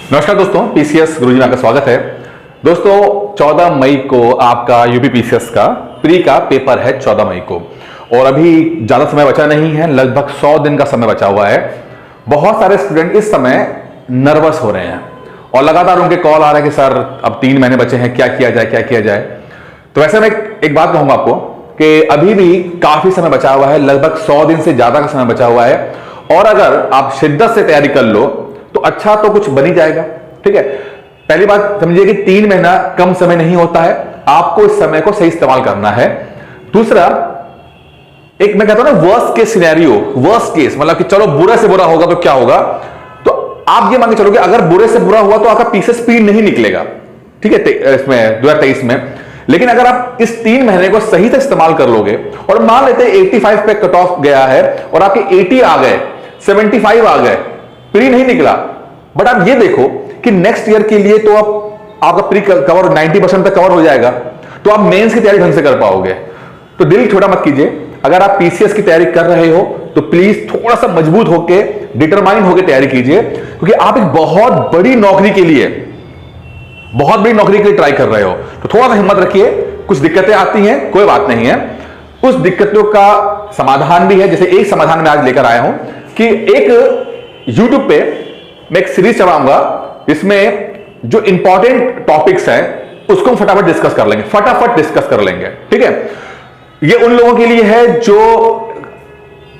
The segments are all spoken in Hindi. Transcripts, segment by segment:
नमस्कार दोस्तों, पीसीएस गुरुजी में आपका स्वागत है। दोस्तों 14 मई को आपका यूपी पीसीएस का प्री का पेपर है 14 मई को, और अभी ज़्यादा समय बचा नहीं है, लगभग 100 दिन का समय बचा हुआ है। बहुत सारे स्टूडेंट इस समय नर्वस हो रहे हैं और लगातार उनके कॉल आ रहे हैं कि सर अब 3 महीने बचे हैं, क्या किया जाए क्या किया जाए। तो वैसे मैं एक बात कहूँगा आपको कि अभी भी काफ़ी समय बचा हुआ है, लगभग 100 दिन से ज़्यादा का समय बचा हुआ है, और अगर आप शिद्दत से तैयारी कर लो तो अच्छा तो कुछ बन ही जाएगा। ठीक है, पहली बात समझिए कि 3 महीना कम समय नहीं होता है, आपको इस समय को सही इस्तेमाल करना है। दूसरा, एक मैं कहता हूं ना worst case scenario, worst case मतलब कि चलो बुरे से बुरा होगा तो क्या होगा, तो आप ये मान के चलोगे अगर बुरे से बुरा हुआ तो आपका पीसीएस प्री नहीं निकलेगा, ठीक है, इसमें 2023 में। लेकिन अगर आप इस 3 महीने को सही से इस्तेमाल कर लोगे और मान लेते हैं 85 पे कट ऑफ गया है और आपके 80 आ गए, 75 आ गए, प्री नहीं निकला, बट आप ये देखो कि नेक्स्ट ईयर के लिए तो आपका प्री कवर 90% तक कवर हो जाएगा, तो आप मेंस की तैयारी ढंग से कर पाओगे। तो दिल छोटा मत कीजिए, अगर आप पीसीएस की तैयारी कर रहे हो तो प्लीज थोड़ा सा मजबूत होके, डिटरमाइन होकर तैयारी कीजिए, क्योंकि आप एक बहुत बड़ी नौकरी के लिए ट्राई कर रहे हो। तो थोड़ा सा हिम्मत रखिए, कुछ दिक्कतें आती हैं, कोई बात नहीं है, उस दिक्कतों का समाधान भी है। जैसे एक समाधान मैं आज लेकर आया हूं कि एक YouTube पे मैं एक सीरीज चलाऊंगा, इसमें जो इंपॉर्टेंट टॉपिक्स हैं उसको हम फटाफट डिस्कस कर लेंगे। ठीक है, ये उन लोगों के लिए है जो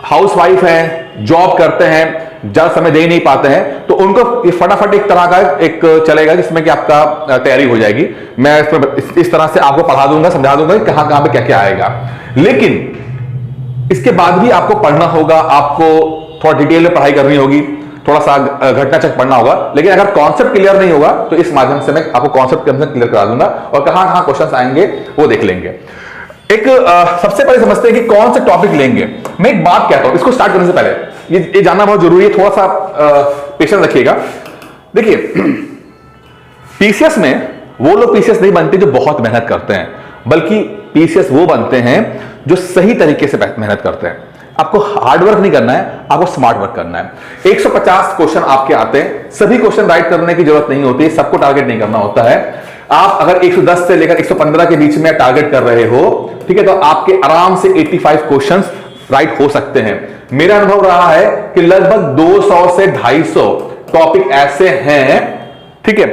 हाउसवाइफ हैं, जॉब करते हैं, ज्यादा समय दे नहीं पाते हैं, तो उनको ये फटाफट एक तरह का एक चलेगा जिसमें कि आपका तैयारी हो जाएगी। मैं इसमें इस तरह से आपको पढ़ा दूंगा, समझा दूंगा कि कहां कहां पे क्या क्या आएगा। लेकिन इसके बाद भी आपको पढ़ना होगा, आपको थोड़ा डिटेल में पढ़ाई करनी होगी, थोड़ा सा घटना चक पढ़ना होगा। लेकिन अगर कॉन्सेप्ट क्लियर नहीं होगा तो इस माध्यम से मैं आपको कॉन्सेप्ट क्लियर करा दूंगा, और कहां कहां क्वेश्चंस आएंगे वो देख लेंगे। एक सबसे पहले समझते हैं कि कौन से टॉपिक लेंगे। मैं एक बात कहता हूं, इसको स्टार्ट करने से पहले ये जानना बहुत जरूरी है, थोड़ा सा पेशेंस रखिएगा। देखिए, पीसीएस में वो लोग पीसीएस नहीं बनते जो बहुत मेहनत करते हैं, बल्कि पीसीएस वो बनते हैं जो सही तरीके से मेहनत करते हैं। आपको हार्ड वर्क नहीं करना है, आपको स्मार्ट वर्क करना है। 150 क्वेश्चन आपके आते हैं, सभी क्वेश्चन राइट करने की जरूरत नहीं होती, सबको टारगेट नहीं करना होता है। आप अगर 110 से लेकर 115 के बीच में टारगेट कर रहे हो, ठीक है, तो आपके आराम से 85 क्वेश्चंस राइट हो सकते हैं। मेरा अनुभव रहा है कि लगभग 200 से 250 टॉपिक ऐसे हैं, ठीक है,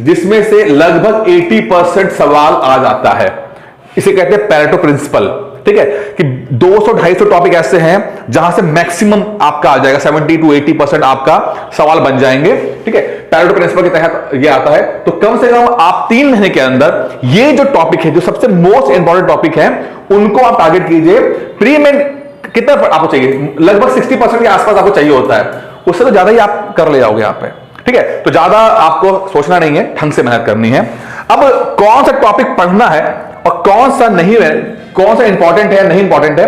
जिसमें से लगभग 80% सवाल आ जाता है। इसे कहते हैं पैरेटो प्रिंसिपल। ठीक है, कि 200-250 टॉपिक ऐसे हैं जहां से मैक्सिमम आपका आ जाएगा, 70 to 80% आपका सवाल बन जाएंगे। ठीक है, पैरेटो प्रिंसिपल के तहत ये आता है। तो कम से कम आप 3 महीने के अंदर ये जो टॉपिक है, जो सबसे मोस्ट इंपॉर्टेंट टॉपिक है, उनको आप टारगेट कीजिए। प्री में कितना आपको चाहिए? लगभग 60% के आसपास आपको चाहिए होता है, उससे तो ज्यादा ही आप कर ले जाओगे यहाँ पे। ठीक है, तो ज्यादा आपको सोचना नहीं है, ढंग से मेहनत करनी है। अब कौन सा टॉपिक पढ़ना है और कौन सा नहीं है, कौन सा इंपॉर्टेंट है नहीं इंपॉर्टेंट है,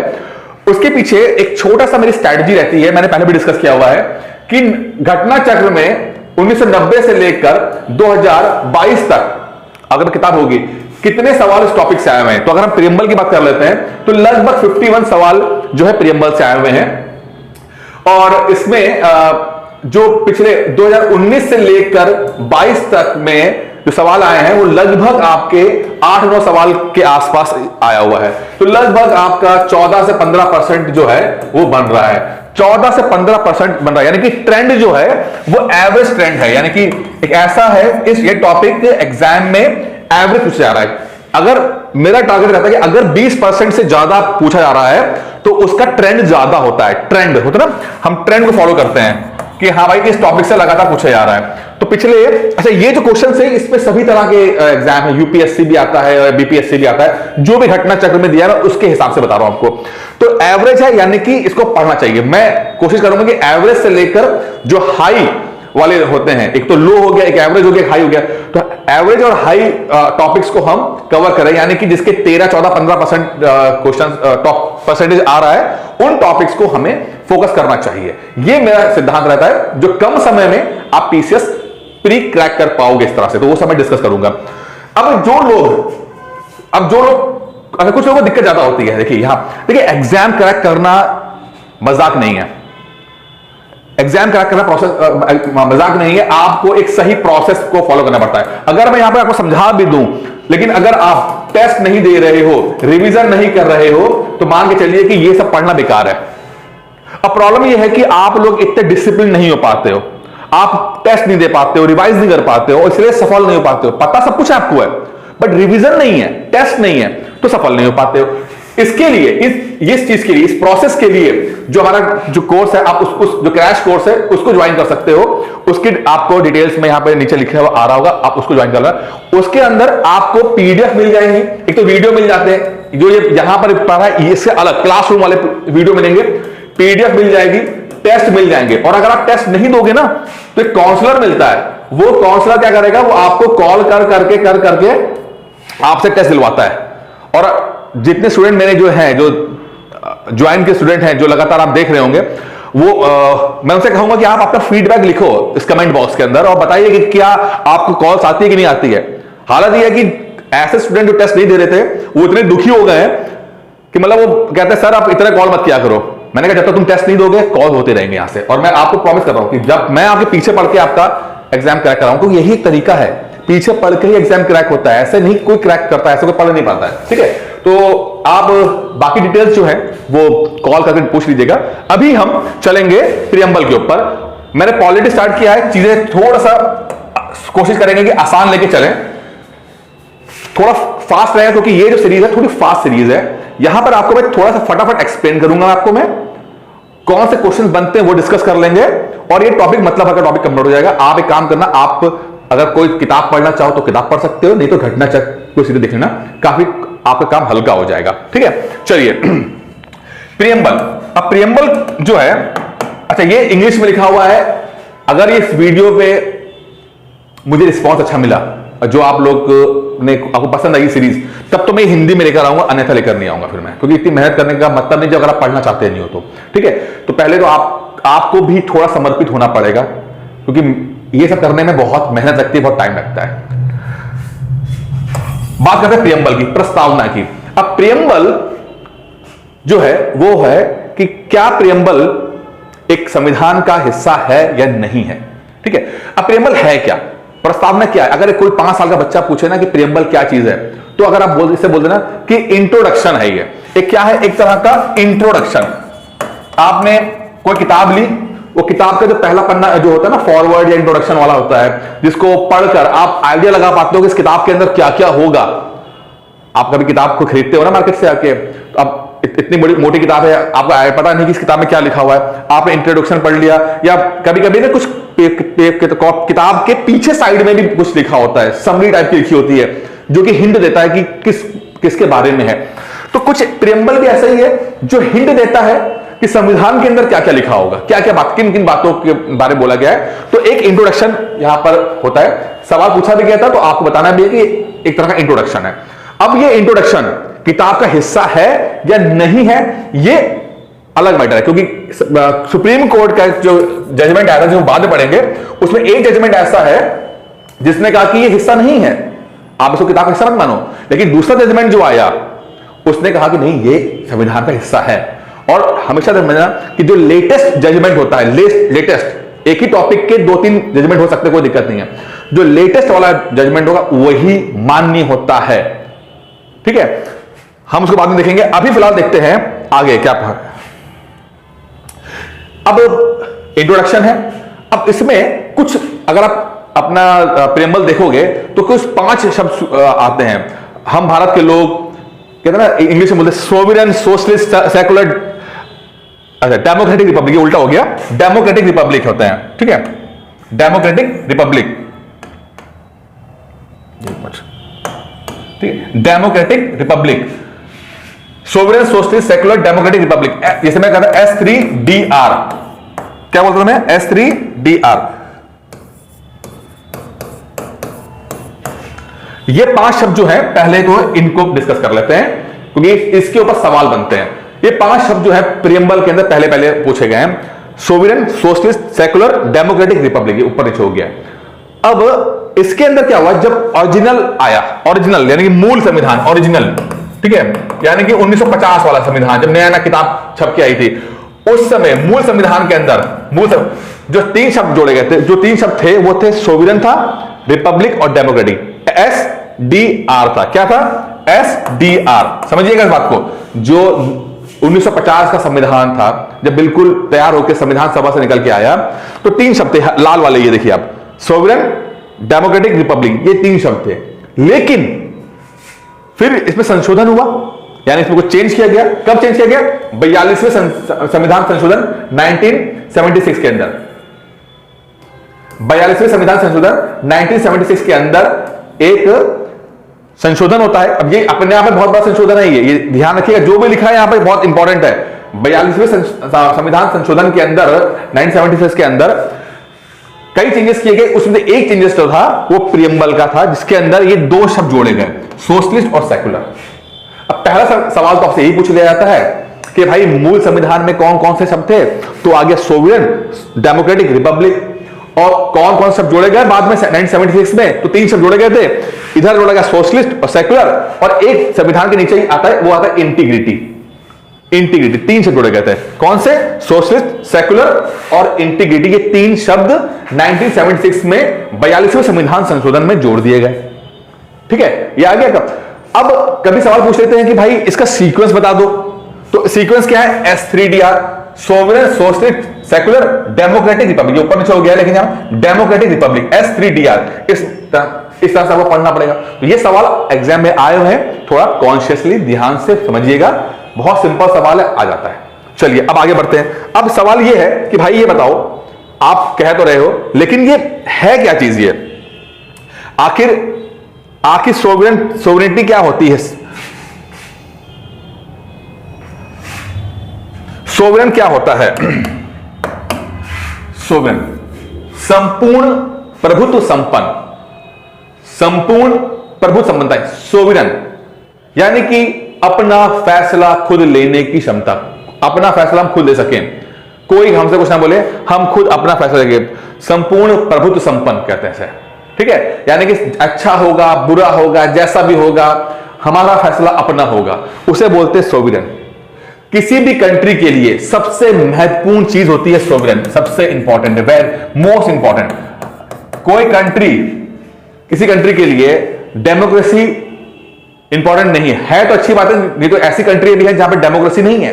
उसके पीछे एक छोटा सा मेरी स्ट्रैटेजी रहती है। मैंने पहले भी डिस्कस किया हुआ है कि घटना चक्र में 1990 से लेकर 2022 तक अगर किताब होगी, कितने सवाल इस टॉपिक से आए हुए हैं। तो अगर हम प्रियम्बल की बात कर लेते हैं तो लगभग 51 सवाल जो है प्रियम्बल से आए हुए हैं, और इसमें जो पिछले 2019 से लेकर 22 तक में जो सवाल आए हैं वो लगभग आपके 8-9 सवाल के आसपास आया हुआ है। तो लगभग आपका 14 से 15% जो है वो बन रहा है, 14 से 15% बन रहा है, यानी कि ट्रेंड जो है वो एवरेज ट्रेंड है। यानी कि एक ऐसा है, ये टॉपिक एग्जाम में एवरेज पूछा जा रहा है। अगर मेरा टारगेट रहता है कि अगर 20% से ज्यादा पूछा जा रहा है तो उसका ट्रेंड ज्यादा होता है। ट्रेंड होता है ना, हम ट्रेंड को फॉलो करते हैं कि हाँ भाई इस टॉपिक से लगातार पूछा जा रहा है। तो पिछले अच्छा ये जो क्वेश्चन है इसमें सभी तरह के एग्जाम है, यूपीएससी भी आता है, बीपीएससी भी आता है, जो भी घटना चक्र में दिया है उसके हिसाब से बता रहा हूं आपको। तो एवरेज है, यानी कि इसको पढ़ना चाहिए। मैं कोशिश करूंगा कि एवरेज से लेकर जो हाई वाले होते हैं, एक तो लो हो गया, एक एवरेज हो गया, एक हाई हो गया, तो एवरेज और हाई टॉपिक्स को हम कवर करें, यानी कि जिसके 13, 14, 15% क्वेश्चन टॉप परसेंटेज आ रहा है, उन टॉपिक्स को हमें फोकस करना चाहिए। ये मेरा सिद्धांत रहता है, जो कम समय में आप पीसीएस प्री क्रैक कर पाओगे इस तरह से, तो वो समय डिस्कस करूंगा। अब जो लोग अगर कुछ लोगों को दिक्कत ज्यादा होती है, देखिए यहां देखिए, एग्जाम क्रैक करना मजाक नहीं है। एग्जाम क्रैक करना प्रोसेस मजाक नहीं है, आपको एक सही प्रोसेस को फॉलो करना पड़ता है। अगर मैं यहां पे आपको समझा भी दूं, लेकिन अगर आप टेस्ट नहीं दे रहे हो, रिवीजन नहीं कर रहे हो, तो मान के चलिए कि ये सब पढ़ना बेकार है। अब प्रॉब्लम ये है कि आप लोग इतने डिसिप्लिन नहीं हो पाते हो, आप टेस्ट नहीं दे पाते हो, रिवाइज नहीं कर पाते हो, इसलिए सफल नहीं हो पाते हो। पता सब कुछ आपको है, बट रिवीजन नहीं है, टेस्ट नहीं है, तो सफल नहीं हो पाते हो। इसके लिए इस चीज के लिए, इस प्रोसेस के लिए जो हमारा जो कोर्स है, आप उसको, जो क्रैश कोर्स है, उसको ज्वाइन कर सकते हो। उसकी आपको डिटेल्स में यहां पे नीचे लिखा हुआ आ रहा होगा, आप उसको ज्वाइन कर लेना। उसके अंदर आपको पीडीएफ मिल जाएंगी, एक तो वीडियो मिल जाते हैं, जो ये यहां पर पढ़ा है इससे अलग क्लासरूम वाले वीडियो मिलेंगे, पीडीएफ मिल जाएगी, टेस्ट मिल जाएंगे। और अगर आप टेस्ट नहीं दोगे ना, तो एक काउंसलर मिलता है, वो काउंसलर क्या करेगा, वो आपको कॉल कर करके आपसे टेस्ट दिलवाता है। और जितने स्टूडेंट मेरे जो हैं, जो ज्वाइन के स्टूडेंट हैं, जो लगातार आप देख रहे होंगे, वो मैं उनसे कहूंगा कि आप अपना फीडबैक लिखो इस कमेंट बॉक्स के अंदर और बताइए कि क्या आपको कॉल्स आती है कि नहीं आती है। हालत यह है कि ऐसे स्टूडेंट जो टेस्ट नहीं दे रहे थे, वो इतने दुखी हो गए हैं कि मतलब वो कहते हैं सर आप इतने कॉल मत किया करो। मैंने कहा जब तक तुम टेस्ट नहीं दोगे, कॉल होते रहेंगे यहां से। और मैं आपको प्रॉमिस कर रहा हूं कि जब मैं आपके पीछे पढ़ के आपका एग्जाम क्रैक कराऊं, तो यही एक तरीका है, पीछे पढ़ के ही एग्जाम क्रैक होता है, ऐसे नहीं कोई क्रैक करता है, ऐसे कोई पढ़ नहीं पाता है। ठीक है, तो आप बाकी डिटेल्स जो है वो कॉल करके पूछ लीजिएगा। अभी हम चलेंगे प्रियम्बल के ऊपर। मैंने पॉलिटी स्टार्ट किया है, चीजें थोड़ा सा कोशिश करेंगे कि आसान लेके चलें, थोड़ा फास्ट रहेगा, क्योंकि ये जो सीरीज है थोड़ी फास्ट सीरीज है। यहां पर आपको मैं थोड़ा सा फटाफट एक्सप्लेन करूंगा, आपको मैं कौन से क्वेश्चन बनते हैं वो डिस्कस कर लेंगे, और ये टॉपिक मतलब अगर टॉपिक कंप्लीट हो जाएगा। आप एक काम करना, आप अगर कोई किताब पढ़ना चाहो तो किताब पढ़ सकते हो, नहीं तो घटना चक्र को सीधे देख लेना, काफी आपका काम हल्का हो जाएगा। ठीक है, चलिए प्रियम्बल। अब प्रियम्बल जो है, अच्छा ये इंग्लिश में लिखा हुआ है। अगर ये इस वीडियो पे मुझे रिस्पॉन्स अच्छा मिला, जो आप लोग ने आपको पसंद आई सीरीज, तब तो मैं हिंदी में लेकर आऊंगा, अन्यथा लेकर नहीं आऊंगा फिर मैं, क्योंकि इतनी मेहनत करने का मतलब नहीं, जो अगर आप पढ़ना चाहते नहीं हो तो। ठीक है, तो पहले तो आपको भी थोड़ा समर्पित होना पड़ेगा, क्योंकि ये सब करने में बहुत मेहनत लगती है, बहुत टाइम लगता है। बात करते हैं प्रियम्बल की, प्रस्तावना की। अब प्रियम्बल जो है वो है कि क्या प्रियम्बल एक संविधान का हिस्सा है या नहीं है। ठीक है, अब प्रियम्बल है क्या, प्रस्तावना क्या है। अगर कोई 5 साल का बच्चा पूछे ना कि प्रियम्बल क्या चीज है, तो अगर आप इससे बोल देना कि इंट्रोडक्शन है, ये एक क्या है, एक तरह का इंट्रोडक्शन। आपने कोई किताब ली, वो किताब का जो पहला पन्ना जो होता है ना, फॉरवर्ड या इंट्रोडक्शन वाला होता है, जिसको पढ़कर आप आइडिया लगा पाते हो कि इस किताब के अंदर क्या क्या होगा। आप कभी किताब को खरीदते हो ना मार्केट से आके, तो अब इतनी बड़ी मोटी किताब है, आपको पता नहीं कि इस किताब में क्या लिखा हुआ है, आपने इंट्रोडक्शन पढ़ लिया, या कभी कभी ना कुछ किताब के पीछे साइड में भी कुछ लिखा होता है, समरी टाइप की लिखी होती है, जो कि हिंट देता है कि किसके बारे में है। तो कुछ प्रियम्बल भी ऐसा ही है जो हिंट देता है कि संविधान के अंदर क्या क्या लिखा होगा, क्या क्या बात, किन किन बातों के बारे में बोला गया है। तो एक इंट्रोडक्शन यहां पर होता है। सवाल पूछा भी गया था, तो आपको बताना भी है कि एक तरह का इंट्रोडक्शन है। अब ये इंट्रोडक्शन किताब का हिस्सा है या नहीं है, ये अलग मैटर है, क्योंकि सुप्रीम कोर्ट का जो जजमेंट आया था, जो बाद में पढ़ेंगे, उसमें एक जजमेंट ऐसा है जिसने कहा कि ये हिस्सा नहीं है, आप इसको किताब का हिस्सा मत मानो। लेकिन दूसरा जजमेंट जो आया, उसने कहा कि नहीं, ये संविधान का हिस्सा है। और हमेशा समझना कि जो लेटेस्ट जजमेंट होता है, लेटेस्ट, एक ही टॉपिक के 2-3 जजमेंट हो सकते हैं, कोई दिक्कत नहीं है, जो लेटेस्ट वाला जजमेंट होगा वही मान्य होता है। ठीक है, हम उसको बाद में देखेंगे। अभी फिलहाल देखते हैं आगे क्या। अब इंट्रोडक्शन है। अब इसमें कुछ, अगर आप अपना प्रियम्बल देखोगे तो कुछ 5 शब्द आते हैं। हम भारत के लोग, कहते हैं ना, इंग्लिश में बोलते सोवरेन, सोशलिस्ट, सेकुलर, अच्छा डेमोक्रेटिक रिपब्लिक, उल्टा हो गया, डेमोक्रेटिक रिपब्लिक होते हैं। ठीक है, डेमोक्रेटिक रिपब्लिक, ठीक है, democratic Republic, sovereign, socialist, secular, democratic Republic. जैसे मैं कहता हूं S3DR, क्या बोलता हूं मैं, S3DR। ये 5 शब्द जो है, पहले तो इनको डिस्कस कर लेते हैं, क्योंकि इसके ऊपर सवाल बनते हैं। ये 5 शब्द जो है प्रियम्बल के अंदर पहले पूछे गए हैं। Sovereign, socialist, secular, democratic Republic, ये ऊपर नीचे हो गया। अब इसके अंदर क्या हुआ, जब ओरिजिनल आया, ओरिजिनल यानी कि मूल संविधान, ओरिजिनल, ठीक है, यानी कि 1950 वाला संविधान, जब नया नया किताब छप के आई थी, उस समय मूल संविधान के अंदर जो तीन शब्द जोड़े गए थे, जो तीन शब्द थे वो थे सोवरेन था, रिपब्लिक और डेमोक्रेटिक। SDR था। क्या था? SDR। समझिएगा इस बात को। जो 1950 का संविधान था, जब बिल्कुल तैयार होकर संविधान सभा से निकल के आया, तो तीन शब्द थे लाल वाले, ये देखिए आप, सोवरेन, डेमोक्रेटिक, रिपब्लिक, ये तीन शब्द थे। लेकिन फिर इसमें संशोधन हुआ, यानी इसमें कुछ चेंज किया गया। कब चेंज किया गया? 42वें संविधान संशोधन 1976 के अंदर। 42वें संविधान संशोधन 1976 के अंदर एक संशोधन होता है। अब ये अपने आप में बहुत बड़ा संशोधन है, ये ध्यान रखिएगा, जो भी लिखा है यहां पर बहुत इंपॉर्टेंट है। 42वें संविधान संशोधन के अंदर 1976 के अंदर कई चेंजेस किए गए। उसमें एक चेंजेस जो था वो प्रियम्बल का था, जिसके अंदर ये दो शब्द जोड़े गए, सोशलिस्ट और सेकुलर। अब पहला सवाल तो आपसे यही पूछ लिया जाता है कि भाई मूल संविधान में कौन कौन से शब्द थे? तो आगे सोवरेन, डेमोक्रेटिक, रिपब्लिक, और कौन कौन शब्द जोड़े गए बाद में 1976 में? तो तीन शब्द जोड़े गए थे। इधर जोड़ा गया सोशलिस्ट और सेकुलर, और एक संविधान के नीचे ही आता है, वो आता है इंटीग्रिटी। इंटीग्रिटी, तीन शब्द जोड़े गए थे। कौन से? सोशलिस्ट, सेकुलर और इंटीग्रिटी। ये तीन शब्द 1976 में 42वें संविधान संशोधन में जोड़ दिए गए। ठीक है, ये आ गया। कब? अब कभी सवाल पूछ लेते हैं कि भाई इसका सीक्वेंस बता दो। तो सीक्वेंस क्या है? S3DR, sovereign, socialist, secular, democratic, Republic. ऊपर नीचे हो गया, लेकिन यहां डेमोक्रेटिक, रिपब्लिक, S3DR। इस तरह से आपको पढ़ना पड़ेगा। तो ये सवाल एग्जाम में आए हुए हैं, थोड़ा कॉन्शियसली ध्यान से समझिएगा, बहुत सिंपल सवाल है, आ जाता है। चलिए अब आगे बढ़ते हैं। अब सवाल ये है कि भाई ये बताओ, आप कह तो रहे हो, लेकिन ये है क्या चीज? ये आखिर सोवरेनिटी क्या होती है? सोवरेन क्या होता है? सोवरेन संपूर्ण प्रभुत्व संपन्न, संपूर्ण प्रभुत्व संपन्नता है सोवरेन, यानी कि अपना फैसला खुद लेने की क्षमता। अपना फैसला हम खुद ले सकें, कोई हमसे कुछ ना बोले, हम खुद अपना फैसला लेंगे। संपूर्ण प्रभुत्व संपन्न कहते हैं इसे। ठीक है, यानी कि अच्छा होगा, बुरा होगा, जैसा भी होगा, हमारा फैसला अपना होगा, उसे बोलते हैं सोवरेन। किसी भी कंट्री के लिए सबसे महत्वपूर्ण चीज होती है सोवरेन, सबसे इंपॉर्टेंट है, वेरी मोस्ट इंपॉर्टेंट। कोई कंट्री, किसी कंट्री के लिए डेमोक्रेसी इंपॉर्टेंट नहीं है तो अच्छी बात है, नहीं तो ऐसी कंट्री भी है जहां पे डेमोक्रेसी नहीं है।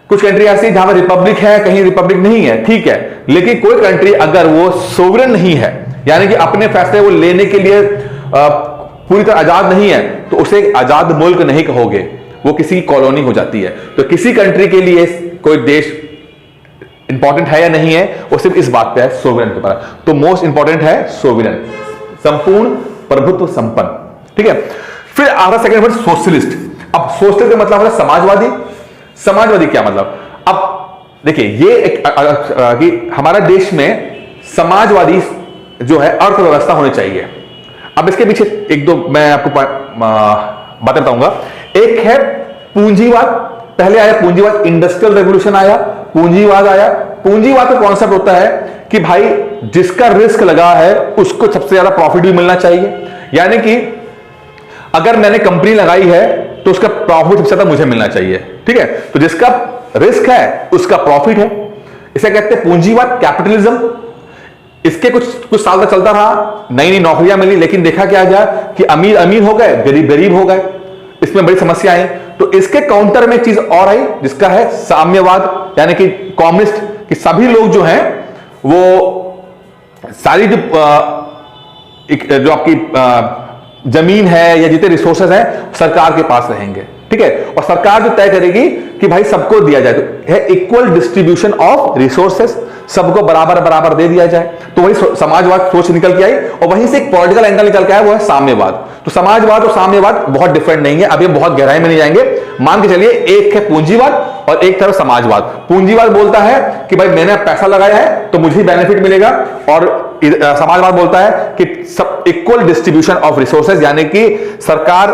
कुछ कंट्री ऐसी जहां पे रिपब्लिक है, कहीं रिपब्लिक नहीं है, ठीक है। लेकिन कोई कंट्री अगर वो सोवरेन नहीं है, यानी कि अपने फैसले वो लेने के लिए पूरी तरह आजाद नहीं है, तो उसे एक आजाद मुल्क नहीं कहोगे, वो किसी की कॉलोनी हो जाती है। तो किसी कंट्री के लिए कोई देश इंपॉर्टेंट है या नहीं है, वो सिर्फ इस बात पे है, सोवरेन के ऊपर। तो मोस्ट इंपॉर्टेंट है सोवरेन, संपूर्ण प्रभुत्व संपन्न। ठीक है, फिर आधा सेकंड वर्ड सोशलिस्ट। अब सोशलिस्ट का मतलब है समाजवादी। समाजवादी क्या मतलब? अब देखिए, ये एक कि हमारा देश में समाजवादी जो है अर्थव्यवस्था होनी चाहिए। अब इसके पीछे एक दो मैं आपको बातें बताऊंगा। एक है पूंजीवाद। पहले आया पूंजीवाद, इंडस्ट्रियल रेवोल्यूशन आया, पूंजीवाद आया। पूंजीवाद का कॉन्सेप्ट होता है कि भाई जिसका रिस्क लगा है उसको सबसे ज्यादा प्रॉफिट भी मिलना चाहिए। यानी कि अगर मैंने कंपनी लगाई है तो उसका प्रॉफिट सबसे ज्यादा मुझे मिलना चाहिए। ठीक है, तो जिसका रिस्क है उसका प्रॉफिट है, इसे कहते हैं पूंजीवाद, कैपिटलिज्म। इसके कुछ साल तक चलता रहा, नई नई नौकरियां मिली, लेकिन देखा क्या गया कि अमीर अमीर हो गए, गरीब गरीब हो गए। इसमें बड़ी समस्या आई। तो इसके काउंटर में एक चीज और आई जिसका है साम्यवाद, यानी कि कम्युनिस्ट, कि सभी लोग जो हैं वो सारी जो आपकी जमीन है या जितने रिसोर्सेज हैं सरकार के पास रहेंगे। ठीक है, और सरकार जो तय करेगी कि भाई सबको दिया जाए, तो है इक्वल डिस्ट्रीब्यूशन ऑफ रिसोर्सेज, सबको बराबर बराबर दे दिया जाए। तो वही समाजवाद सोच निकल के आई, और वहीं से एक पॉलिटिकल एंगल निकल के आया, वो है साम्यवाद। तो समाजवाद और साम्यवाद बहुत डिफरेंट नहीं है, अब ये बहुत गहराई में नहीं जाएंगे। मान के चलिए एक है पूंजीवाद और एक तरफ समाजवाद। पूंजीवाद बोलता है कि भाई मैंने पैसा लगाया है तो मुझे बेनिफिट मिलेगा, और समाजवाद बोलता है कि सब इक्वल डिस्ट्रीब्यूशन ऑफ रिसोर्सेज, यानी कि सरकार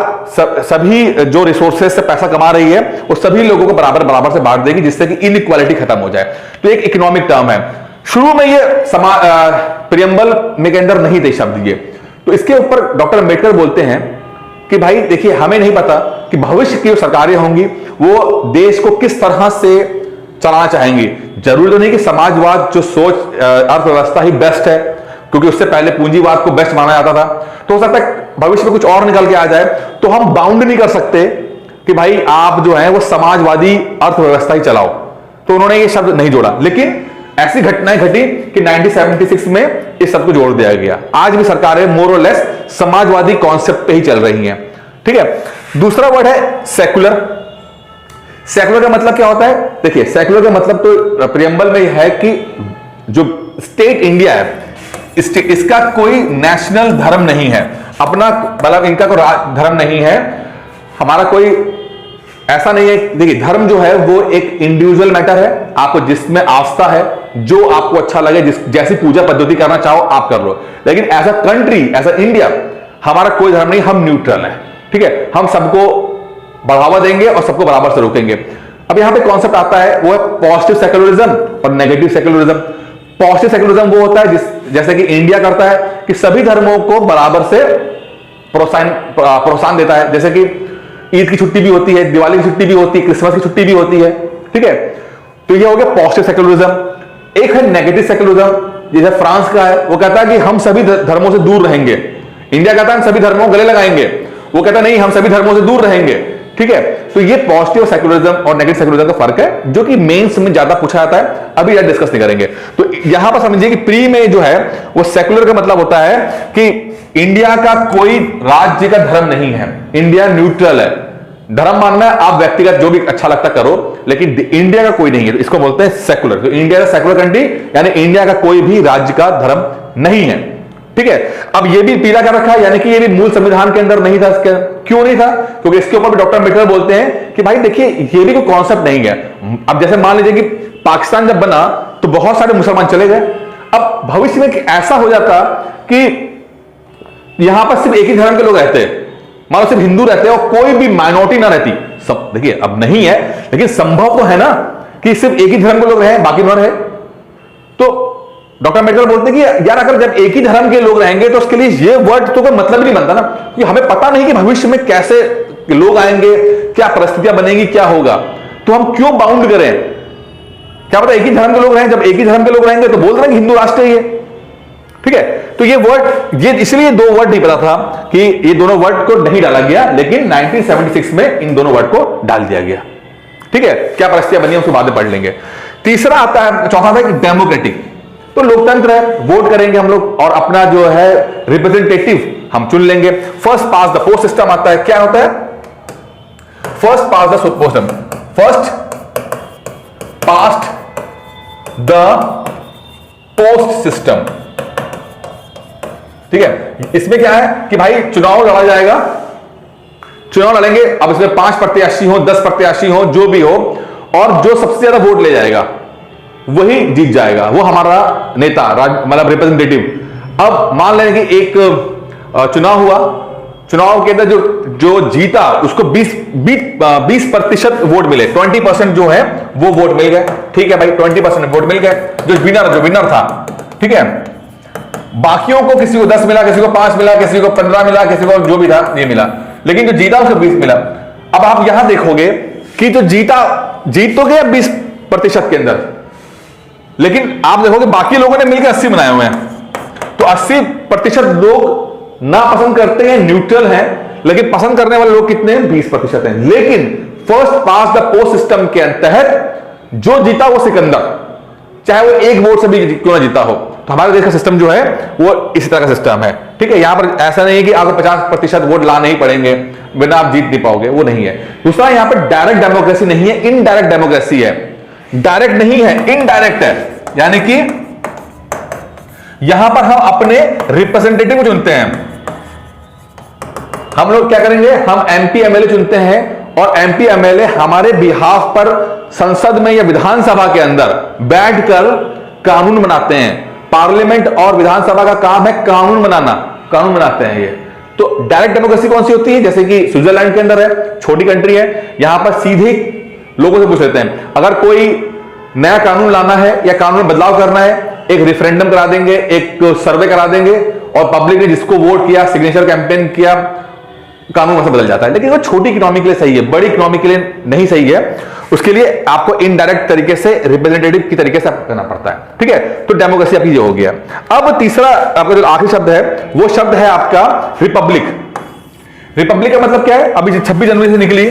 सभी जो रिसोर्सेज से पैसा कमा रही है वो सभी लोगों को बराबर बराबर से बांट देगी, जिससे कि इनइक्वालिटी खत्म हो जाए। तो एक इकोनॉमिक टर्म है। शुरू में ये प्रियम्बल में के अंदर नहीं थे शब्द ये, तो इसके ऊपर डॉक्टर अंबेडकर बोलते हैं कि भाई देखिए, हमें नहीं पता कि भविष्य की जो सरकारें होंगी वो देश को किस तरह से चलाना चाहेंगी। जरूरी तो नहीं कि समाजवाद जो सोच अर्थव्यवस्था ही बेस्ट है, क्योंकि उससे पहले पूंजीवाद को बेस्ट माना जाता था। तो हो सकता है भविष्य में कुछ और निकल के आ जाए, तो हम बाउंड नहीं कर सकते कि भाई आप जो है वो समाजवादी अर्थव्यवस्था ही चलाओ। तो उन्होंने ये शब्द नहीं जोड़ा, लेकिन ऐसी घटनाएं घटी कि 1976 में इस शब्द को जोड़ दिया गया। आज भी सरकारें मोर और लेस समाजवादी कॉन्सेप्ट पे ही चल रही हैं। ठीक है, दूसरा वर्ड है सेकुलर। सेकुलर का मतलब क्या होता है? देखिए, सेकुलर का मतलब तो प्रियम्बल में है कि जो स्टेट इंडिया है, इसका कोई नेशनल धर्म नहीं है, अपना मतलब इनका कोई धर्म नहीं है, हमारा कोई ऐसा नहीं है। देखिए, धर्म जो है वो एक इंडिविजुअल मैटर है, आपको जिसमें आस्था है, जो आपको अच्छा लगे, जैसी पूजा पद्धति करना चाहो आप कर लो। लेकिन as a country, as a India, हमारा कोई धर्म नहीं, हम न्यूट्रल है। ठीक है, हम सबको बढ़ावा देंगे और सबको बराबर से रोकेंगे। अब यहां पे कॉन्सेप्ट आता है, वो है पॉजिटिव सेक्युलरिज्म और नेगेटिव सेक्युलरिज्म। पॉजिटिव सेक्युलरिज्म वो होता है जैसे कि इंडिया करता है कि सभी धर्मों को बराबर से प्रोत्साहन देता है। जैसे कि ईद की छुट्टी भी होती है, दिवाली की छुट्टी भी होती है, क्रिसमस की छुट्टी भी होती है। ठीक है, तो ये हो गया पॉजिटिव सेक्युलरिज्म। एक है नेगेटिव सेक्युलरिज्म, जैसे फ्रांस का है, वो कहता है कि हम सभी धर्मों से दूर रहेंगे। इंडिया कहता है हम सभी धर्मों को गले लगाएंगे, वो कहता नहीं, हम सभी धर्मों से दूर रहेंगे। ठीक है, तो ये पॉजिटिव सेक्युलरिज्म और नेगेटिव सेक्युलरिज्म का फर्क है, जो कि मेंस में ज्यादा पूछा जाता है। अभी यार डिस्कस नहीं करेंगे। तो यहां पर समझिए कि प्री में जो है वो सेक्युलर का मतलब होता है कि इंडिया का कोई राज्य का धर्म नहीं है, इंडिया न्यूट्रल है। धर्म मानना है आप व्यक्तिगत जो भी अच्छा लगता करो, लेकिन इंडिया का कोई नहीं है, तो इसको बोलते हैं सेक्युलर। तो इंडिया का सेक्युलर कंट्री, यानी इंडिया का कोई भी राज्य का धर्म नहीं है। ठीक है, अब ये भी पीला कर रखा है, यानी कि ये भी मूल संविधान के अंदर नहीं था। क्यों नहीं था? क्योंकि इसके ऊपर भी डॉक्टर अम्बेडकर बोलते हैं कि भाई देखिए, ये भी कोई कॉन्सेप्ट नहीं है। अब जैसे मान लीजिए कि पाकिस्तान जब बना तो बहुत सारे मुसलमान चले गए। अब भविष्य में ऐसा हो जाता कि यहां पर सिर्फ एक ही धर्म के लोग रहते, मान लो सिर्फ हिंदू रहते और कोई भी माइनॉरिटी ना रहती। सब देखिए, अब नहीं है, लेकिन संभव तो है ना कि सिर्फ एक ही धर्म के लोग रहे, बाकी न रहे। तो डॉक्टर अम्बेडकर बोलते हैं कि यार अगर जब एक ही धर्म के लोग रहेंगे तो उसके लिए ये वर्ड तो कोई मतलब ही नहीं बनता ना, कि हमें पता नहीं कि भविष्य में कैसे लोग आएंगे, क्या परिस्थितियां बनेंगी, क्या होगा, तो हम क्यों बाउंड करें? क्या पता एक ही धर्म के लोग रहें, जब एक ही धर्म के लोग रहेंगे तो बोल रहे हैं कि हिंदू राष्ट्र है ये। ठीक है, तो ये वर्ड, ये इसलिए दो वर्ड नहीं पता था कि ये दोनों वर्ड को नहीं डाला गया, लेकिन 1976 में इन दोनों वर्ड को डाल दिया गया। ठीक है, क्या परिस्थितियां बनी उसको बाद में पढ़ लेंगे। तीसरा आता है, चौथा था कि डेमोक्रेटिक। तो लोकतंत्र है, वोट करेंगे हम लोग और अपना जो है रिप्रेजेंटेटिव हम चुन लेंगे। First pass the post system आता है। क्या होता है? First pass the post system, first past the post system. ठीक है, इसमें क्या है कि भाई चुनाव लड़ा जाएगा, चुनाव लड़ेंगे। अब इसमें 5 प्रत्याशी हो, 10 प्रत्याशी हो, जो भी हो, और जो सबसे ज्यादा वोट ले जाएगा वही जीत जाएगा, वो हमारा नेता, मतलब रिप्रेजेंटेटिव। अब मान लें कि एक चुनाव हुआ, चुनाव के अंदर जो जीता उसको 20% वोट मिले, 20% जो है वो वोट मिल गए। ठीक है भाई, 20% वोट मिल गए, जो विनर था। ठीक है, बाकियों को किसी को 10 मिला, किसी को 5 मिला, किसी को 15 मिला, किसी को जो भी था ये मिला, लेकिन जो जीता उसको 20 मिला। अब आप यहां देखोगे कि जो जीत तो गया 20% के अंदर, लेकिन आप देखोगे बाकी लोगों ने मिलकर 80 बनाए हुए हैं। तो 80% लोग ना पसंद करते हैं, न्यूट्रल हैं, लेकिन पसंद करने वाले लोग कितने हैं? 20% हैं। लेकिन first pass the post system के तहत जो जीता वो सिकंदर, चाहे वो एक वोट से भी क्यों ना जीता हो। तो हमारे देश का सिस्टम जो है वो इसी तरह का सिस्टम है। ठीक है, यहां पर ऐसा नहीं है कि आपको 50% वोट लाने ही पड़ेंगे, बिना आप जीत नहीं पाओगे, वो नहीं है। दूसरा, यहां पर डायरेक्ट डेमोक्रेसी नहीं है, इनडायरेक्ट डेमोक्रेसी है। डायरेक्ट नहीं है, इनडायरेक्ट है, यानी कि यहां पर हम अपने रिप्रेजेंटेटिव को चुनते हैं। हम लोग क्या करेंगे? हम एमपी एमएलए चुनते हैं और एमपी एमएलए हमारे बिहाफ पर संसद में या विधानसभा के अंदर बैठकर कानून बनाते हैं। पार्लियामेंट और विधानसभा का काम है कानून बनाना, कानून बनाते हैं ये। तो डायरेक्ट डेमोक्रेसी कौन सी होती है? जैसे कि स्विट्जरलैंड के अंदर है, छोटी कंट्री है, यहां पर सीधे लोगों से पूछ लेते हैं। अगर कोई नया कानून लाना है या कानून में बदलाव करना है, एक रेफरेंडम करा देंगे, एक सर्वे करा देंगे, और पब्लिक ने जिसको वोट किया, सिग्नेचर कैंपेन किया, कानून वैसे बदल जाता है। लेकिन वो छोटी इकोनॉमी के लिए सही है, बड़ी इकोनॉमी के लिए नहीं सही है। उसके लिए आपको इनडायरेक्ट तरीके से रिप्रेजेंटेटिव की तरीके से करना पड़ता है, ठीक है। तो डेमोक्रेसी आपकी ये हो गया। अब तीसरा आपका जो आखिरी शब्द है वो शब्द है आपका रिपब्लिक। रिपब्लिक का मतलब क्या है? अभी 26 जनवरी से निकली,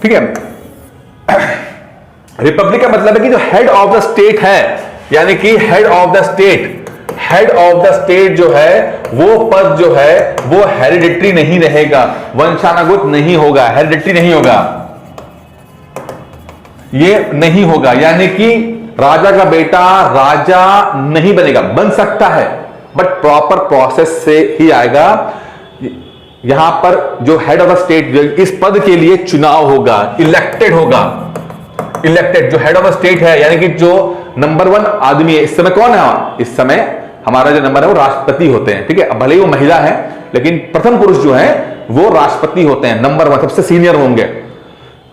ठीक है। रिपब्लिक का मतलब है कि जो हेड ऑफ द स्टेट है, यानी कि हेड ऑफ द स्टेट जो है वो पद जो है वो हेरिडिटरी नहीं रहेगा, वंशानुगत नहीं होगा, हेरिडिटरी नहीं होगा, ये नहीं होगा। यानी कि राजा का बेटा राजा नहीं बनेगा, बन सकता है बट प्रॉपर प्रोसेस से ही आएगा। यहां पर जो हेड ऑफ द स्टेट इस पद के लिए चुनाव होगा, इलेक्टेड होगा। इलेक्टेड जो हेड ऑफ द स्टेट है, यानी कि जो नंबर 1 आदमी है इस समय, कौन है? इस समय हमारा जो नंबर है वो राष्ट्रपति होते हैं, ठीक है। अब भले ही वो महिला है लेकिन प्रथम पुरुष जो है वो राष्ट्रपति होते हैं, नंबर 1 सबसे सीनियर होंगे।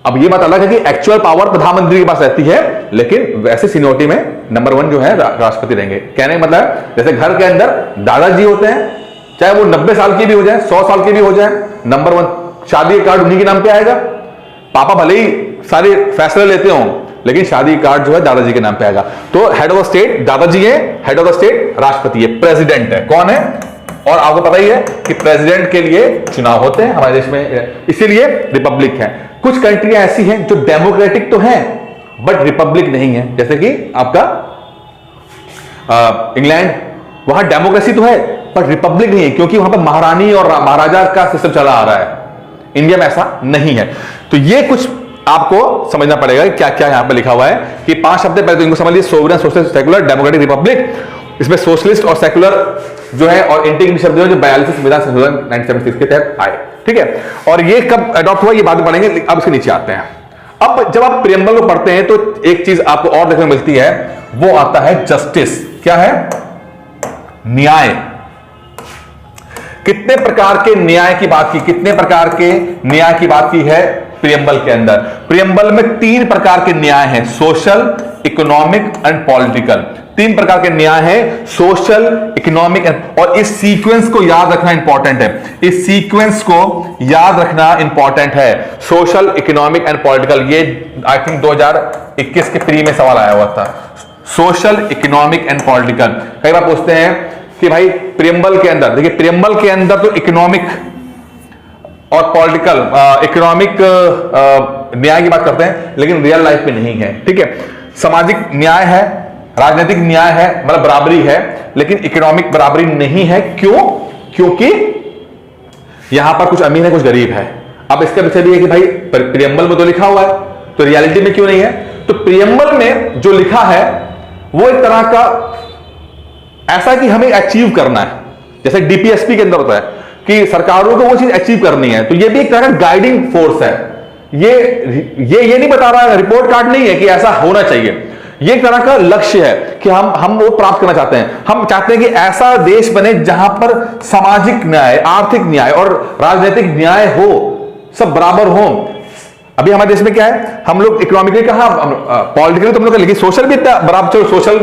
अब ये बात अलग है कि एक्चुअल पावर प्रधानमंत्री के पास रहती है, लेकिन वैसे सीनियरिटी में नंबर 1 जो है राष्ट्रपति रहेंगे। कहने का मतलब जैसे घर के अंदर दादाजी होते हैं, चाहे वो 90 साल की भी हो जाए, 100 साल की भी हो जाए, नंबर 1 शादी का कार्ड उन्हीं के नाम पे आएगा। पापा भले ही सारे फैसले लेते हो लेकिन शादी कार्ड जो है दादाजी के नाम पे आएगा। तो हेड ऑफ स्टेट दादाजी है, हेड ऑफ द स्टेट राष्ट्रपति है, प्रेसिडेंट है। कौन है? और आपको पता ही है कि प्रेसिडेंट के लिए चुनाव होते हैं हमारे देश में, इसीलिए रिपब्लिक है। कुछ कंट्रियां ऐसी हैं जो डेमोक्रेटिक तो हैं बट रिपब्लिक नहीं है, जैसे कि आपका इंग्लैंड, वहां डेमोक्रेसी तो है पर रिपब्लिक नहीं है, क्योंकि वहां पर महारानी और महाराजा का सिस्टम चला आ रहा है। इंडिया में ऐसा नहीं है। तो ये कुछ आपको समझना पड़ेगा क्या क्या यहां पे लिखा हुआ है कि 5 शब्द पहले तो इनको समझ लीजिए, sovereign, socialist, secular, democratic, Republic. इसमें सोशलिस्ट और सेकुलर जो है और इंटीग्रिटी शब्द जो 42 संविधान संशोधन 1976 के तहत आए, ठीक है। और ये कब अडॉप्ट हुआ ये बाद में पढ़ेंगे। अब इसके नीचे आते हैं। अब जब आप प्रियम्बल को पढ़ते हैं तो एक चीज आपको और देखने को मिलती है, वो आता है जस्टिस। क्या है? न्याय। कितने प्रकार के न्याय की बात की, कितने प्रकार के न्याय की बात की है प्रियम्बल के अंदर? प्रियम्बल में 3 प्रकार के न्याय हैं, सोशल, इकोनॉमिक एंड पॉलिटिकल। 3 प्रकार के न्याय हैं, सोशल, इकोनॉमिक, और इस सीक्वेंस को याद रखना इंपॉर्टेंट है। इस सीक्वेंस को याद रखना इंपॉर्टेंट है, सोशल, इकोनॉमिक एंड पॉलिटिकल। ये आई थिंक 2021 के प्री में सवाल आया हुआ था, सोशल, इकोनॉमिक एंड पॉलिटिकल। कई बार पूछते हैं कि भाई प्रियम्बल के अंदर, देखिए प्रियम्बल के अंदर तो इकोनॉमिक और पॉलिटिकल, इकोनॉमिक न्याय की बात करते हैं लेकिन रियल लाइफ में नहीं है, ठीक है। सामाजिक न्याय है, राजनीतिक न्याय है, मतलब बराबरी है, लेकिन इकोनॉमिक बराबरी नहीं है। क्यों? क्योंकि यहां पर कुछ अमीर है, कुछ गरीब है। अब इसके पीछे भी है कि भाई प्रियम्बल में तो लिखा हुआ है तो रियलिटी में क्यों नहीं है? तो प्रियम्बल में जो लिखा है वो एक तरह का ऐसा कि हमें अचीव करना है, जैसे डीपीएसपी के अंदर होता है कि सरकारों को वो चीज अचीव करनी है, तो ये भी एक तरह का गाइडिंग फोर्स है। ये नहीं बता रहा है, रिपोर्ट कार्ड नहीं है कि ऐसा होना चाहिए। ये एक तरह का लक्ष्य है कि हम वो प्राप्त करना चाहते हैं। हम चाहते हैं कि ऐसा देश बने जहां पर सामाजिक न्याय, आर्थिक न्याय और राजनीतिक न्याय हो, सब बराबर हो। अभी हमारे देश में क्या है, हम लोग इकोनॉमिकली कहा, पॉलिटिकली तो हम लोग, लेकिन सोशल भी इतना बराबर, सोशल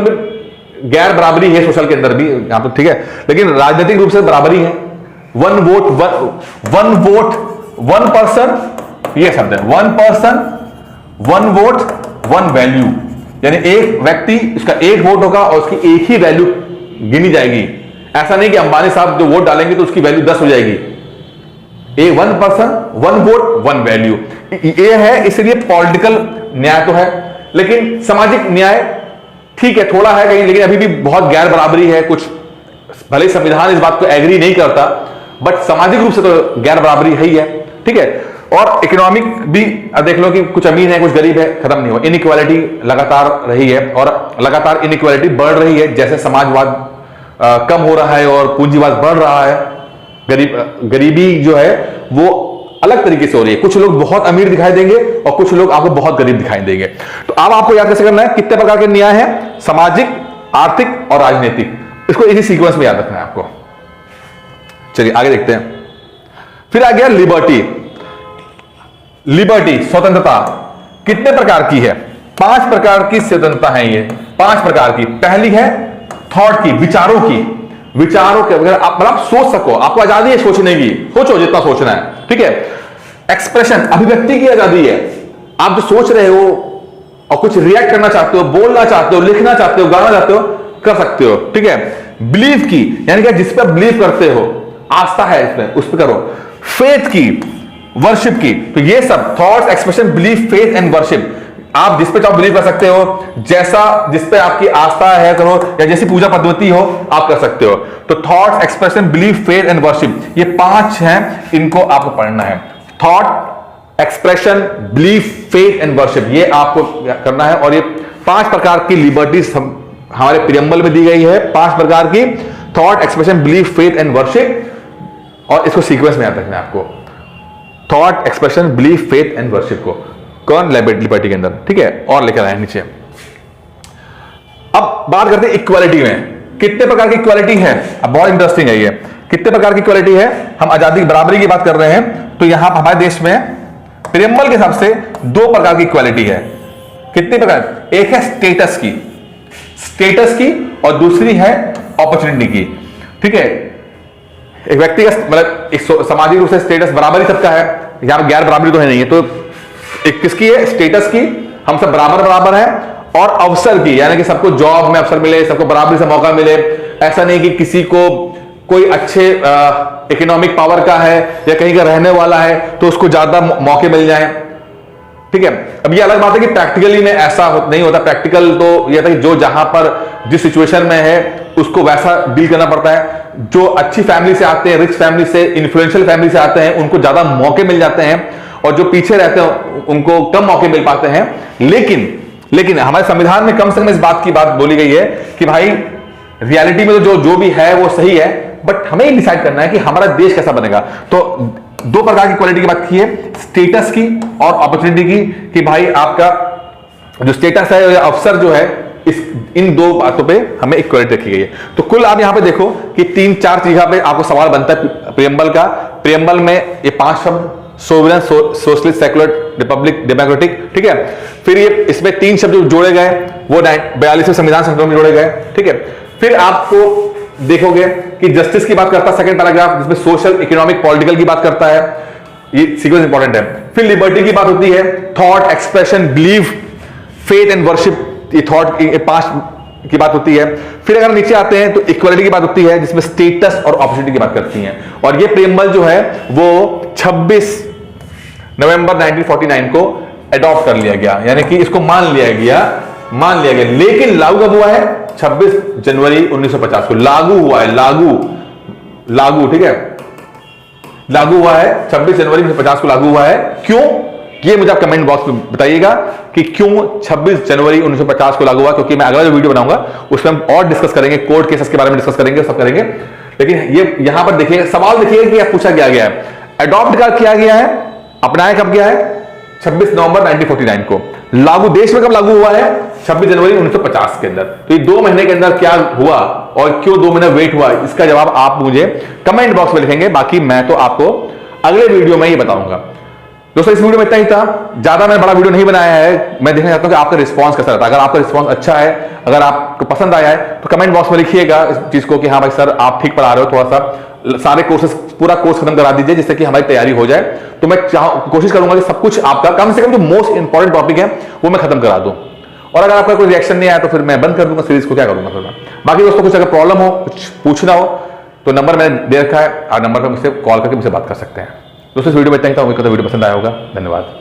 गैर बराबरी है सोशल के अंदर भी यहां पर, ठीक है, लेकिन राजनीतिक रूप से बराबरी है। वन वोट वन पर्सन, ये शब्द है, 1 पर्सन 1 वोट 1 वैल्यू, यानी एक व्यक्ति, उसका 1 वोट होगा और उसकी एक ही वैल्यू गिनी जाएगी। ऐसा नहीं कि अंबानी साहब जो वोट डालेंगे तो उसकी वैल्यू 10 हो जाएगी। 1 पर्सन 1 वोट 1 वैल्यू, ये है। इसलिए पॉलिटिकल न्याय तो है, लेकिन सामाजिक न्याय ठीक है, थोड़ा है कहीं, लेकिन अभी भी बहुत गैर बराबरी है। कुछ भले संविधान इस बात को एग्री नहीं करता बट सामाजिक रूप से तो गैर बराबरी है ही है, ठीक है। और इकोनॉमिक भी देख लो कि कुछ अमीर है, कुछ गरीब है, खत्म नहीं हुआ। इनइक्वालिटी लगातार रही है और लगातार इनइक्वालिटी बढ़ रही है, जैसे समाजवाद कम हो रहा है और पूंजीवाद बढ़ रहा है। गरीबी जो है वो अलग तरीके से हो रही है। कुछ लोग बहुत अमीर दिखाई देंगे और कुछ लोग आपको बहुत गरीब दिखाई देंगे। तो अब आपको याद कैसे करना है, कितने प्रकार के न्याय है, सामाजिक, आर्थिक और राजनीतिक। इसको इसी सीक्वेंस में याद रखना है आपको। चलिए आगे देखते हैं। फिर आ गया लिबर्टी। लिबर्टी, स्वतंत्रता, कितने प्रकार की है? 5 प्रकार की स्वतंत्रता है ये, 5 प्रकार की। पहली है थॉट की, विचारों की। विचारों के अगर आप मतलब सोच सको, आपको आजादी है सोचने की, सोचो जितना सोचना है, ठीक है। एक्सप्रेशन, अभिव्यक्ति की आजादी है। आप जो सोच रहे हो और कुछ रिएक्ट करना चाहते हो, बोलना चाहते हो, लिखना चाहते हो, गाना चाहते हो, कर सकते हो। ठीक है, बिलीव की यानी कि जिस पर बिलीव करते हो, आस्था है इसमें, उस पर करो। फेथ की, वर्शिप की, तो ये सब thoughts, expression, believe, faith and worship, आप जिस पे चाहो बिलीव कर सकते हो, जैसा जिस पे आपकी आस्था है करो, या जैसी पूजा पद्धति हो आप कर सकते हो। तो thoughts, expression, believe, faith and worship, ये 5 हैं, इनको आपको पढ़ना है। Thought, expression, believe, faith and worship, ये आपको करना है। और ये 5 प्रकार की लिबर्टीज हमारे प्रियम्बल में दी गई है, 5 प्रकार की, thought, expression, believe, faith and worship. और इसको सीक्वेंस में याद रखना है आपको, thought, expression, believe, faith and worship को। कौन? लिबर्टी के अंदर। ठीक है, और लेकर आए नीचे। अब बात करते हैं इक्वालिटी में, कितने प्रकार की इक्वालिटी है। अब बहुत इंटरेस्टिंग है ये, कितने प्रकार की इक्वालिटी है। हम आजादी, बराबरी की बात कर रहे हैं, तो यहां हमारे देश में प्रियम्बल के हिसाब से 2 प्रकार की इक्वालिटी है। कितने प्रकार? एक है स्टेटस की, और दूसरी है अपॉर्चुनिटी की। ठीक है, एक व्यक्ति का मतलब एक सामाजिक रूप से स्टेटस बराबरी सबका है, यहां गैर बराबरी तो है नहीं है। तो एक किसकी है? स्टेटस की, हम सब बराबर है। और अवसर की, यानी कि सबको जॉब में अवसर मिले, सबको बराबरी से मौका मिले। ऐसा नहीं कि किसी को कोई अच्छे इकोनॉमिक पावर का है या कहीं का रहने वाला है तो उसको ज्यादा मौके मिल जाए। ठीक है, अब ये अलग बात है कि प्रैक्टिकली में ऐसा नहीं होता। प्रैक्टिकल तो यह था कि जो जहां पर जिस सिचुएशन में है उसको वैसा डील करना पड़ता है। जो अच्छी फैमिली से आते हैं, रिच फैमिली से, इन्फ्लुएंशियल फैमिली से आते हैं, उनको ज्यादा मौके मिल जाते हैं, और जो पीछे रहते हैं उनको कम मौके मिल पाते हैं। लेकिन हमारे संविधान में कम से कम इस बात की बात बोली गई है कि भाई रियलिटी में तो जो भी है वो सही है, बट हमें ही डिसाइड करना है कि हमारा देश कैसा बनेगा। तो 2 प्रकार की क्वालिटी की बात की है, स्टेटस की और अपॉर्चुनिटी की, कि भाई आपका जो स्टेटस है या अवसर जो है, इन 2 बातों पे हमें इक्वालिटी रखी गई है। तो कुल आप यहां पे देखो कि 3-4 चीजों पे आपको सवाल बनता है प्रियम्बल का। प्रियम्बल में ये 5 शब्द, sovereign, socialist, secular, Republic, democratic. ठीक है, फिर ये इसमें 3 शब्द जोड़े गए, वो 42वें संविधान संशोधन में जोड़े गए। ठीक है, फिर आपको देखोगे कि जस्टिस की बात करता है सेकंड पैराग्राफ, जिसमें सोशल, इकोनॉमिक, पॉलिटिकल की बात करता है। ये सीक्वेंस इंपॉर्टेंट है। फिर लिबर्टी की बात होती है, thought, expression, believe, faith and worship, ये थॉट 5 की बात होती है। फिर अगर नीचे आते हैं तो इक्वालिटी की बात होती है, जिसमें स्टेटस और अपॉर्चुनिटी की बात करती हैं। और ये प्रियम्बल जो है वो 26 नवंबर 1949 को अडॉप्ट कर लिया गया, यानी कि इसको मान लिया गया। लेकिन लागू कब हुआ है? 26 जनवरी 1950 को लागू हुआ है। लागू ठीक है, लागू हुआ है 26 जनवरी 1950 को लागू हुआ है। क्यों? ये मुझे आप कमेंट बॉक्स में बताइएगा कि क्यों 26 जनवरी 1950 को लागू हुआ। क्योंकि मैं अगला जो वीडियो बनाऊंगा उसमें हम और डिस्कस करेंगे, कोर्ट केसेस के बारे में डिस्कस करेंगे, सब करेंगे। लेकिन ये यहां पर देखिए, सवाल देखिए कि पूछा गया है, अडॉप्ट किया गया है, अपनाया कब गया है? 26 नवंबर 1949 को। लागू देश में कब लागू हुआ है? 26 जनवरी 1950 के अंदर। तो ये 2 महीने के अंदर क्या हुआ और क्यों 2 महीने वेट हुआ, इसका जवाब आप मुझे कमेंट बॉक्स में लिखेंगे। बाकी मैं तो आपको अगले वीडियो में ये बताऊंगा। दोस्तों इस वीडियो में इतना ही था, ज्यादा मैं बड़ा वीडियो नहीं बनाया है। मैं देखना चाहता हूं कि आपका रिस्पांस कैसा रहता है। अगर आपका रिस्पांस अच्छा है, अगर आपको पसंद आया है, तो कमेंट बॉक्स में लिखिएगा इस चीज को कि हाँ भाई सर आप ठीक पढ़ा रहे हो, थोड़ा सा सारे कोर्सेज, पूरा कोर्स खत्म करा दीजिए जिससे कि हमारी तैयारी हो जाए। तो मैं कोशिश करूंगा कि सब कुछ आपका कम से कम जो मोस्ट इंपॉर्टेंट टॉपिक है वो मैं खत्म करा दूं। और अगर आपका कोई रिएक्शन नहीं आया तो फिर मैं बंद कर दूंगा सीरीज को, क्या करूंगा फिर मैं। बाकी दोस्तों कुछ अगर प्रॉब्लम हो, कुछ पूछना हो, तो नंबर मैंने दे रखा है, आप नंबर पर मुझसे कॉल करके मुझसे बात कर सकते हैं। दोस्तों इस वीडियो में इतना ही था, उम्मीद करता हूं वीडियो पसंद आया होगा। धन्यवाद।